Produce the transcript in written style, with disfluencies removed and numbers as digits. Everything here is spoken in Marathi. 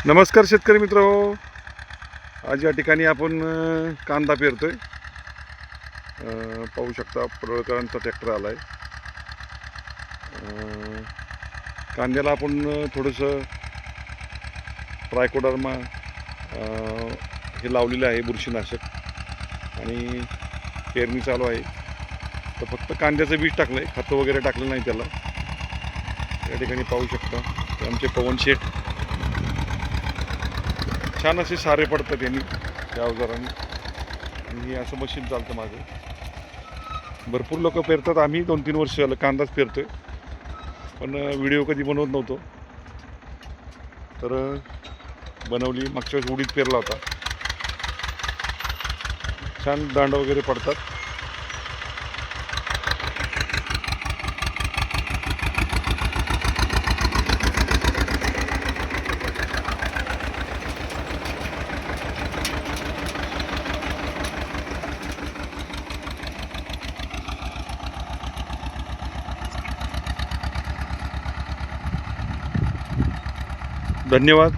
नमस्कार शेतकरी मित्र हो. आज या ठिकाणी आपण कांदा पेरतोय. पाहू शकता पडळकरांचा ट्रॅक्टर आलाय. कांद्याला आपण थोडंसं ट्रायकोडर्मा हे लावलेलं आहे, बुरशीनाशक, आणि पेरणी चालू आहे. तर फक्त कांद्याचं बीज टाकलं आहे, खतं वगैरे टाकलं नाही त्याला. या ठिकाणी पाहू शकता ते आमचे पवन शेठ छान असे सारे पडतात यांनी, त्या अवजारांनी. आणि हे असं मशीन चालतं माझं. भरपूर लोक पेरतात. आम्ही 2-3 वर्ष झालं कांदाच पेरतोय, पण व्हिडिओ कधी बनवत नव्हतो. तर बनवली. मागच्या वेळेस उडीद पेरला होता. छान दांड वगैरे पडतात. धन्यवाद.